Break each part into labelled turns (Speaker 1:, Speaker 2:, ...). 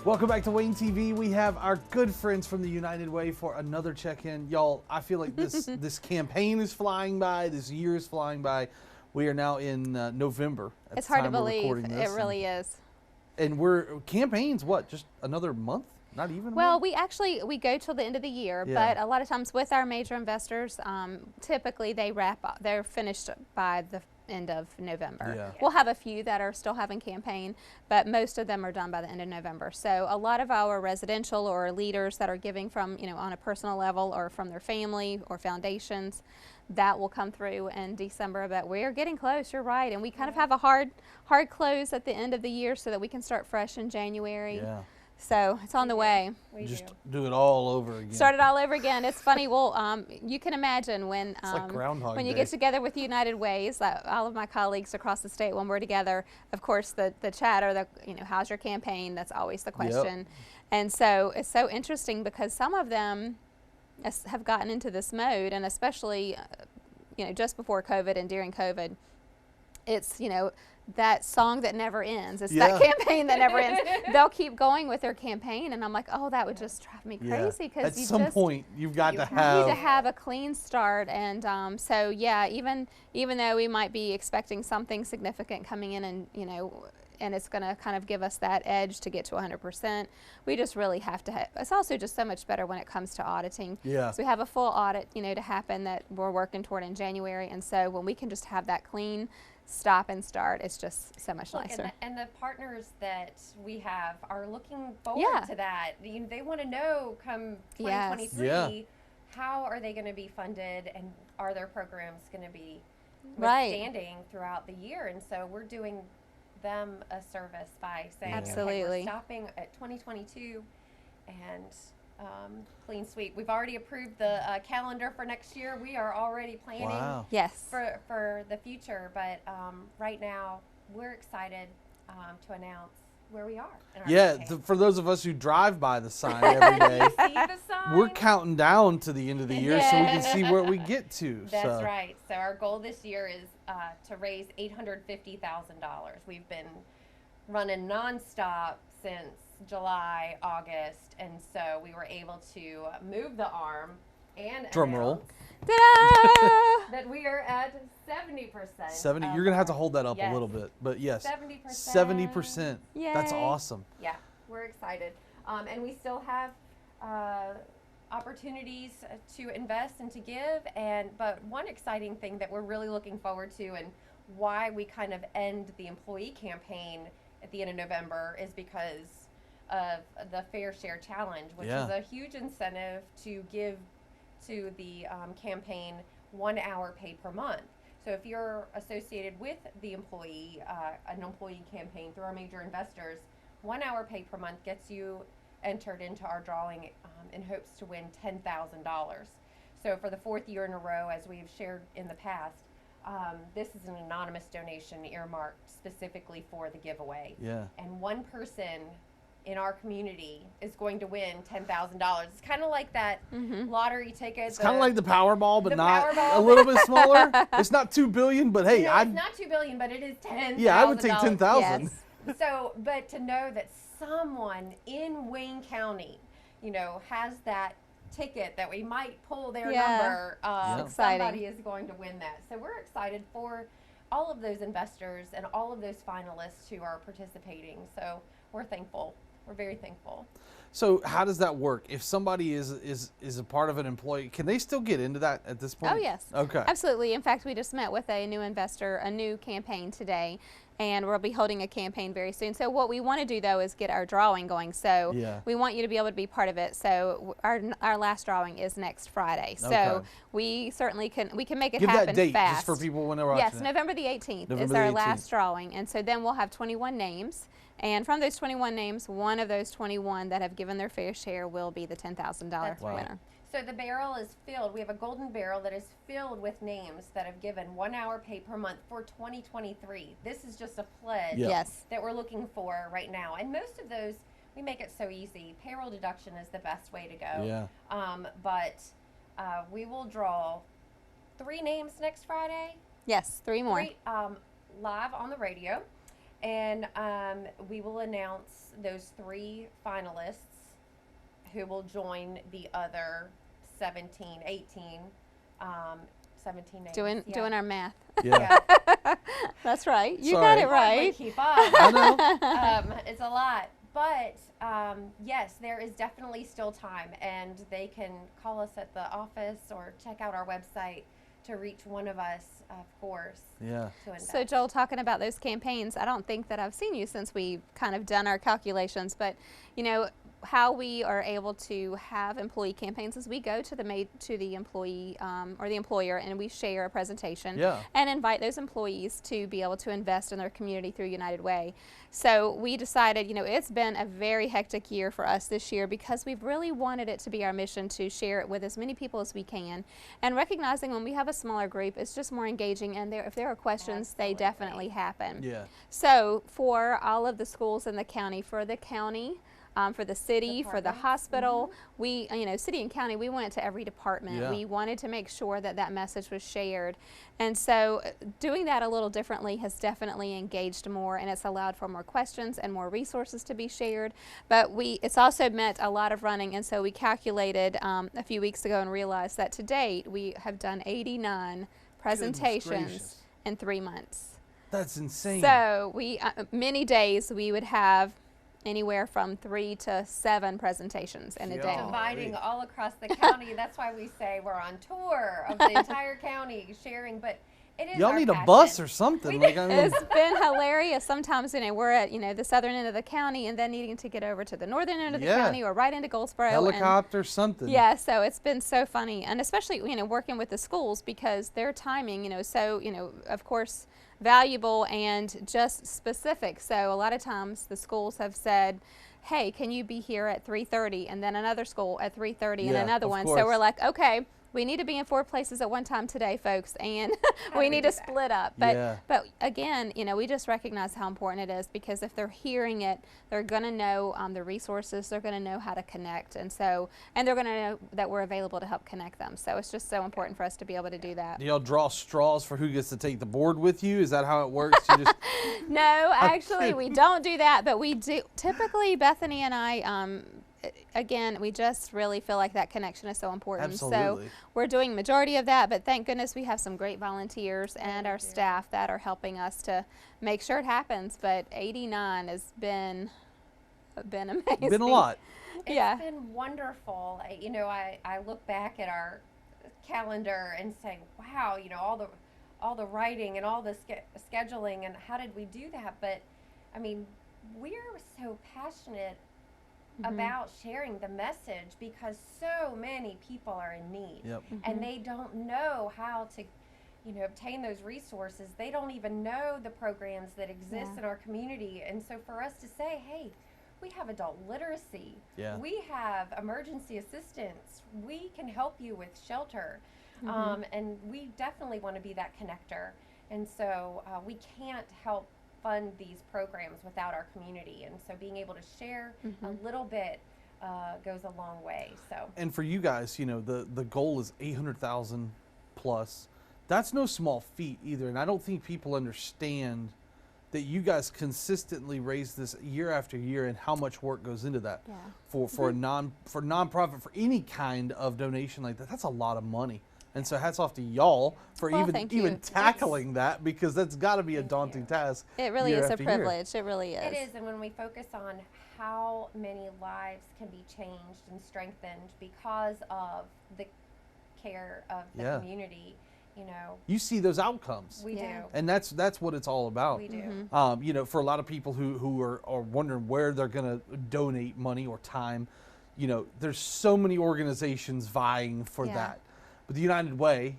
Speaker 1: Welcome back to Wayne TV. We have our good friends from the United Way for another check-in. Y'all, I feel like this campaign is flying by. This year is flying by. We are now in November.
Speaker 2: It's hard to believe. It really is.
Speaker 1: And we're campaigns. What? Just another month? Not even.
Speaker 2: Well, we go till the end of the year, but a lot of times with our major investors, typically they're finished by the end of November.
Speaker 1: Yeah.
Speaker 2: We'll have a few that are still having campaign, but most of them are done by the end of November. So a lot of our residential or leaders that are giving from, on a personal level or from their family or foundations, that will come through in December. But we're getting close, you're right. And we kind of have a hard close at the end of the year so that we can start fresh in January.
Speaker 1: Yeah.
Speaker 2: So it's on the way.
Speaker 3: We
Speaker 1: Just
Speaker 3: do.
Speaker 1: do it all over again.
Speaker 2: Start it all over again. It's funny. Well, you can imagine when
Speaker 1: It's like Groundhog
Speaker 2: when you
Speaker 1: Day.
Speaker 2: get together with United Ways, all of my colleagues across the state, when we're together, of course, the chatter, how's your campaign? That's always the question. And so it's so interesting because some of them have gotten into this mode, and especially, just before COVID and during COVID, it's, that song that never ends. It's that campaign that never ends. They'll keep going with their campaign, and I'm like, oh, that would just drive me crazy because
Speaker 1: at some point you've got to have.
Speaker 2: need to have a clean start. And so yeah, even though we might be expecting something significant coming in, and and it's going to kind of give us that edge to get to 100%. We just really have to. It's also just so much better when it comes to auditing.
Speaker 1: Yeah.
Speaker 2: So we have a full audit, to happen that we're working toward in January, and so when we can just have that clean stop and start, it's just so much nicer.
Speaker 3: And the partners that we have are looking forward to that. They want to know come 2023, how are they going to be funded, and are their programs going to be withstanding throughout the year? And so we're doing them a service by saying, okay, we're stopping at 2022 and clean sweep. We've already approved the calendar for next year. We are already planning for the future, but right now we're excited to announce where we are in our
Speaker 1: for those of us who drive by the sign every day,
Speaker 3: see the sign?
Speaker 1: We're counting down to the end of the year so we can see where we get to.
Speaker 3: That's right. So our goal this year is to raise $850,000. We've been running nonstop since July, August, and so we were able to move the arm and
Speaker 1: drum roll
Speaker 3: that we are at 70%.
Speaker 1: 70. You're gonna have to hold that up a little bit, but yes, 70%.
Speaker 2: Yay.
Speaker 1: That's awesome.
Speaker 3: Yeah, we're excited, and we still have opportunities to invest and to give. But one exciting thing that we're really looking forward to, and why we kind of end the employee campaign at the end of November, is because of the Fair Share Challenge, which is a huge incentive to give to the campaign 1 hour pay per month. So if you're associated with the employee, an employee campaign through our major investors, 1 hour pay per month gets you entered into our drawing in hopes to win $10,000. So for the 4th year in a row, as we've shared in the past, this is an anonymous donation earmarked specifically for the giveaway.
Speaker 1: Yeah.
Speaker 3: And one person in our community is going to win $10,000. It's kind of like that lottery ticket.
Speaker 1: It's kind of like the Powerball, but
Speaker 3: the
Speaker 1: not
Speaker 3: Powerball.
Speaker 1: a little bit smaller. It's not $2 billion, but hey,
Speaker 3: it's not $2 billion, but it is $10,000.
Speaker 1: Yeah, I would take 10,000.
Speaker 2: Yes.
Speaker 3: So, but to know that someone in Wayne County, has that ticket that we might pull their number, somebody is going to win that. So we're excited for all of those investors and all of those finalists who are participating. So we're thankful. We're very thankful.
Speaker 1: So how does that work? If somebody is a part of an employee, can they still get into that at this point?
Speaker 2: Oh, yes.
Speaker 1: Okay.
Speaker 2: Absolutely. In fact, we just met with a new investor, a new campaign today, and we'll be holding a campaign very soon. So what we want to do, though, is get our drawing going. So we want you to be able to be part of it. So our last drawing is next Friday. So we certainly can make it
Speaker 1: Give
Speaker 2: happen
Speaker 1: that date
Speaker 2: fast.
Speaker 1: just for people when they're watching.
Speaker 2: Yes, November the 18th
Speaker 1: November
Speaker 2: is our
Speaker 1: 18th.
Speaker 2: last drawing. And so then we'll have 21 names. And from those 21 names, one of those 21 that have given their fair share will be the $10,000 winner.
Speaker 3: So the barrel is filled. We have a golden barrel that is filled with names that have given 1 hour pay per month for 2023. This is just a pledge that we're looking for right now. And most of those, we make it so easy. Payroll deduction is the best way to go.
Speaker 1: Yeah.
Speaker 3: But we will draw 3 names next Friday.
Speaker 2: Yes, 3 more.
Speaker 3: 3 live on the radio. And we will announce those 3 finalists who will join the other 17, 18, 17 names.
Speaker 2: Doing our math.
Speaker 1: Yeah.
Speaker 2: That's right. You
Speaker 1: Sorry.
Speaker 2: got it
Speaker 3: Hardly
Speaker 2: right.
Speaker 3: keep up.
Speaker 1: I know.
Speaker 3: It's a lot. But yes, there is definitely still time, and they can call us at the office or check out our website to reach one of us, of course.
Speaker 1: Yeah.
Speaker 3: To invest.
Speaker 2: So Joel, talking about those campaigns, I don't think that I've seen you since we've kind of done our calculations, but you know how we are able to have employee campaigns is we go to the employee or the employer, and we share a presentation
Speaker 1: Yeah.
Speaker 2: and invite those employees to be able to invest in their community through United Way. So we decided, you know, it's been a very hectic year for us this year because we've really wanted it to be our mission to share it with as many people as we can, and recognizing when we have a smaller group, it's just more engaging, and if there are questions, they
Speaker 3: Absolutely.
Speaker 2: definitely happen.
Speaker 1: Yeah.
Speaker 2: So for all of the schools in the county, for the county, for the city, for the
Speaker 3: Departments.
Speaker 2: hospital, we, you know, city and county, we went to every department.
Speaker 1: Yeah.
Speaker 2: We wanted to make sure that that message was shared. And so doing that a little differently has definitely engaged more, and it's allowed for more questions and more resources to be shared. But it's also meant a lot of running, and so we calculated a few weeks ago and realized that to date we have done 89 presentations
Speaker 1: gracious.
Speaker 2: in 3 months.
Speaker 1: That's insane.
Speaker 2: So we many days we would have anywhere from 3 to 7 presentations in a day.
Speaker 1: Yeah.
Speaker 3: Dividing all across the county. That's why we say we're on tour of the entire county, sharing. But it is
Speaker 1: Y'all
Speaker 3: our
Speaker 1: need a
Speaker 3: passion.
Speaker 1: bus or something.
Speaker 3: We
Speaker 1: Like, I mean,
Speaker 2: It's been hilarious. Sometimes, you know, we're at, you know, the southern end of the county and then needing to get over to the northern end of the
Speaker 1: Yeah.
Speaker 2: county or right into Goldsboro. and-
Speaker 1: helicopter, something.
Speaker 2: Yeah, so it's been so funny, and especially, you know, working with the schools because their timing, you know, so, you know, of course, valuable and just specific. So a lot of times the schools have said, hey, can you be here at 3:30, and then another school at 3:30 and
Speaker 1: Yeah,
Speaker 2: another
Speaker 1: of
Speaker 2: one.
Speaker 1: course.
Speaker 2: So we're like, okay, we need to be in 4 places at one time today, folks, and
Speaker 3: How
Speaker 2: we
Speaker 3: do we
Speaker 2: need
Speaker 3: do
Speaker 2: to
Speaker 3: that?
Speaker 2: split up. But
Speaker 1: Yeah.
Speaker 2: but again, you know, we just recognize how important it is because if they're hearing it, they're going to know the resources, they're going to know how to connect, and they're going to know that we're available to help connect them. So it's just so important for us to be able to do that.
Speaker 1: Do y'all draw straws for who gets to take the board with you? Is that how it works? You just
Speaker 2: No, actually,
Speaker 1: kidding.
Speaker 2: we don't do that, but we do. Typically, Bethany and I, again, we just really feel like that connection is so important.
Speaker 1: Absolutely.
Speaker 2: So we're doing majority of that, but thank goodness we have some great volunteers and our
Speaker 3: do.
Speaker 2: staff that are helping us to make sure it happens. But 89 has been amazing.
Speaker 1: been a lot.
Speaker 3: It's
Speaker 2: Yeah.
Speaker 3: been wonderful. You know, I look back at our calendar and say, wow, you know, all the writing and all the scheduling, and how did we do that? But I mean, we're so passionate about sharing the message because so many people are in need,
Speaker 1: Yep.
Speaker 3: and they don't know how to, you know, obtain those resources. They don't even know the programs that exist
Speaker 2: Yeah.
Speaker 3: in our community. And so for us to say, hey, we have adult literacy,
Speaker 1: Yeah.
Speaker 3: we have emergency assistance, we can help you with shelter, and we definitely want to be that connector. And so we can't help fund these programs without our community, and so being able to share a little bit goes a long way. So
Speaker 1: And for you guys, you know, the goal is 800,000 plus. That's no small feat either, and I don't think people understand that you guys consistently raise this year after year and how much work goes into that.
Speaker 2: Yeah.
Speaker 1: For a nonprofit, for any kind of donation like that, that's a lot of money. And so hats off to y'all for
Speaker 2: Well,
Speaker 1: even
Speaker 2: thank you.
Speaker 1: tackling that, because that's got to be a
Speaker 3: Thank
Speaker 1: daunting
Speaker 3: you.
Speaker 1: task.
Speaker 2: It really
Speaker 1: year
Speaker 2: is a
Speaker 1: after year.
Speaker 2: privilege. It really is.
Speaker 3: it is, and when we focus on how many lives can be changed and strengthened because of the care of the
Speaker 1: Yeah.
Speaker 3: community, you know,
Speaker 1: You see those outcomes,
Speaker 3: we
Speaker 2: Yeah.
Speaker 3: do.
Speaker 1: and that's what it's all about.
Speaker 3: We do.
Speaker 1: You know, for a lot of people who are wondering where they're going to donate money or time, you know, there's so many organizations vying for
Speaker 2: Yeah.
Speaker 1: that. But the United Way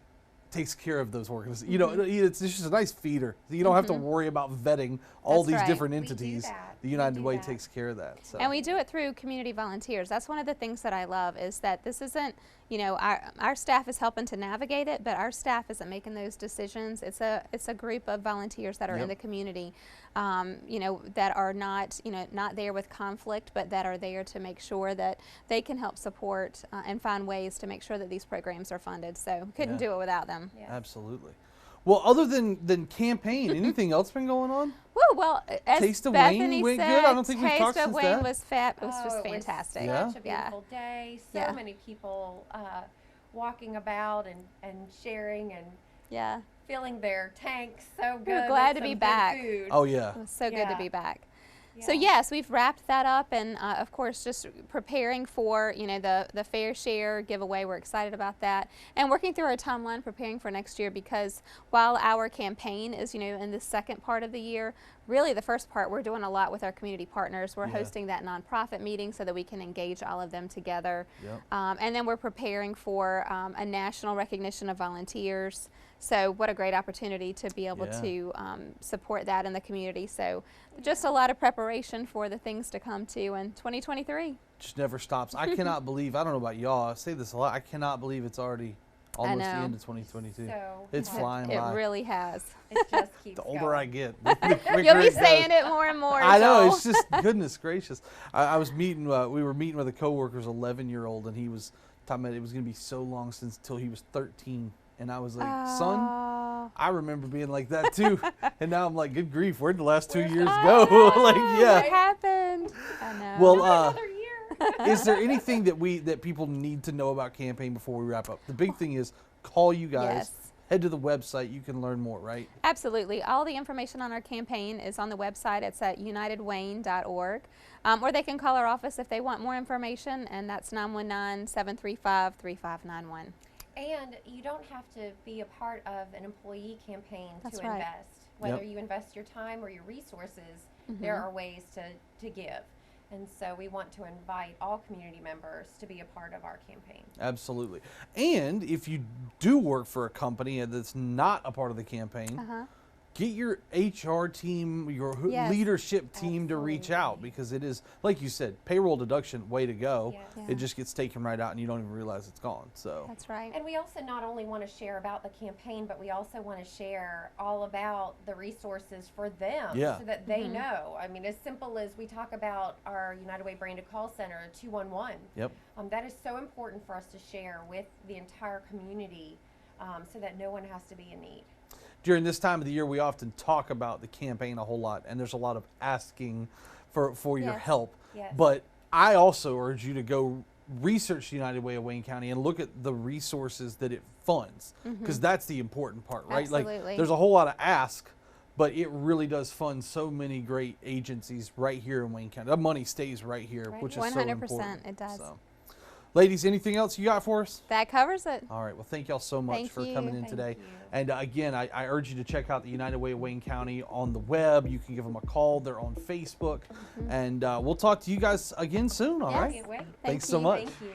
Speaker 1: takes care of those organizations. You know, it's just a nice feeder. You don't have to worry about vetting all
Speaker 2: That's
Speaker 1: these
Speaker 2: right.
Speaker 1: different
Speaker 3: We do
Speaker 1: entities.
Speaker 3: that.
Speaker 1: The
Speaker 3: We
Speaker 1: United
Speaker 3: do
Speaker 1: Way
Speaker 3: that.
Speaker 1: takes care of that. So.
Speaker 2: And we do it through community volunteers. That's one of the things that I love is that this isn't, you know, our staff is helping to navigate it, but our staff isn't making those decisions. It's a group of volunteers that are in
Speaker 1: Yep.
Speaker 2: the community, you know, that are not, you know, not there with conflict, but that are there to make sure that they can help support and find ways to make sure that these programs are funded. So couldn't
Speaker 1: Yeah.
Speaker 2: do it without them.
Speaker 3: Yes.
Speaker 1: Absolutely. Well, other than campaign, anything else been going on?
Speaker 2: Woo, well, as
Speaker 1: Taste of Wayne
Speaker 2: Bethany
Speaker 1: went
Speaker 2: said,
Speaker 1: good? I don't think we've
Speaker 2: Taste
Speaker 1: talked
Speaker 2: of
Speaker 1: since
Speaker 2: Wayne
Speaker 1: that.
Speaker 2: was fat. It was
Speaker 3: Oh,
Speaker 2: just
Speaker 3: it was
Speaker 2: fantastic.
Speaker 1: Yeah.
Speaker 3: such a beautiful day. So
Speaker 2: Yeah.
Speaker 3: many people walking about and sharing and
Speaker 2: Yeah,
Speaker 3: filling their tanks so good.
Speaker 2: We were
Speaker 3: with
Speaker 2: glad to
Speaker 3: some
Speaker 2: be
Speaker 3: good
Speaker 2: back.
Speaker 3: Food.
Speaker 1: Oh yeah.
Speaker 2: it was so good to
Speaker 3: Yeah.
Speaker 2: be back. So
Speaker 3: Yeah.
Speaker 2: yes, we've wrapped that up, and of course, just preparing for the fair share giveaway. We're excited about that, and working through our timeline, preparing for next year. Because while our campaign is in the second part of the year, really the first part we're doing a lot with our community partners. We're
Speaker 1: Yeah.
Speaker 2: hosting that nonprofit meeting so that we can engage all of them together,
Speaker 1: Yep.
Speaker 2: and then we're preparing for a national recognition of volunteers. So what a great opportunity to be able
Speaker 1: Yeah.
Speaker 2: to support that in the community. So just a lot of preparation for the things to come to in 2023.
Speaker 1: Just never stops. I cannot believe. I don't know about y'all. I say this a lot. I cannot believe it's already almost the
Speaker 2: know.
Speaker 1: end of 2022.
Speaker 3: So
Speaker 1: It's
Speaker 3: fun.
Speaker 1: flying
Speaker 2: It
Speaker 1: by.
Speaker 2: really has.
Speaker 3: It just keeps
Speaker 1: The older
Speaker 3: going.
Speaker 1: I get, the quicker
Speaker 2: You'll be
Speaker 1: it goes.
Speaker 2: saying it more and more.
Speaker 1: I know.
Speaker 2: Joel.
Speaker 1: It's just goodness gracious. I was meeting. We were meeting with a coworker's 11-year-old, and he was talking about it was going to be so long since till he was 13, and I was like, son,
Speaker 2: Oh.
Speaker 1: I remember being like that too. And now I'm like, good grief, where'd the last 2
Speaker 3: Where's
Speaker 1: years
Speaker 3: the-
Speaker 1: go? like,
Speaker 2: What
Speaker 1: yeah.
Speaker 2: happened? I know.
Speaker 1: Well,
Speaker 3: Another year.
Speaker 1: is there anything that people need to know about campaign before we wrap up? The big thing is call you guys.
Speaker 2: Yes.
Speaker 1: Head to the website. You can learn more, right?
Speaker 2: Absolutely. All the information on our campaign is on the website. It's at unitedwayne.org. Or they can call our office if they want more information, and that's 919-735-3591.
Speaker 3: And you don't have to be a part of an employee campaign
Speaker 2: That's
Speaker 3: to
Speaker 2: right.
Speaker 3: invest. Whether
Speaker 1: Yep.
Speaker 3: you invest your time or your resources,
Speaker 2: Mm-hmm.
Speaker 3: there are ways to give. And so we want to invite all community members to be a part of our campaign.
Speaker 1: Absolutely. And if you do work for a company that's not a part of the campaign,
Speaker 2: Uh-huh.
Speaker 1: get your HR team, your
Speaker 2: Yes.
Speaker 1: leadership team to reach out,
Speaker 3: Absolutely.
Speaker 1: because it is, like you said, payroll deduction, way to go.
Speaker 3: Yes.
Speaker 2: Yeah.
Speaker 1: It just gets taken right out and you don't even realize it's gone. So
Speaker 2: That's right.
Speaker 3: And we also not only want to share about the campaign, but we also want to share all about the resources for them
Speaker 1: Yeah.
Speaker 3: so that they
Speaker 2: Mhm.
Speaker 3: know. I mean, as simple as we talk about our United Way branded call center, 211.
Speaker 1: Yep.
Speaker 3: That is so important for us to share with the entire community so that no one has to be in need.
Speaker 1: During this time of the year, we often talk about the campaign a whole lot, and there's a lot of asking for your
Speaker 2: Yes.
Speaker 1: help.
Speaker 3: Yes.
Speaker 1: But I also urge you to go research the United Way of Wayne County and look at the resources that it funds, because that's the important part, right?
Speaker 2: Absolutely.
Speaker 1: Like, there's a whole lot of ask, but it really does fund so many great agencies right here in Wayne County. The money stays right here,
Speaker 3: Right.
Speaker 1: which is so
Speaker 2: 100%
Speaker 1: important.
Speaker 2: it does.
Speaker 1: So. Ladies, anything else you got for us?
Speaker 2: That covers it.
Speaker 1: All right. Well, thank y'all so much
Speaker 2: Thank
Speaker 1: for
Speaker 2: you.
Speaker 1: coming in
Speaker 3: Thank
Speaker 1: today.
Speaker 3: you.
Speaker 1: And again, I urge you to check out the United Way of Wayne County on the web. You can give them a call. They're on Facebook. And we'll talk to you guys again soon. All
Speaker 2: Yes.
Speaker 1: right.
Speaker 3: Can't wait.
Speaker 1: Thanks so
Speaker 2: you.
Speaker 1: much.
Speaker 3: Thank you.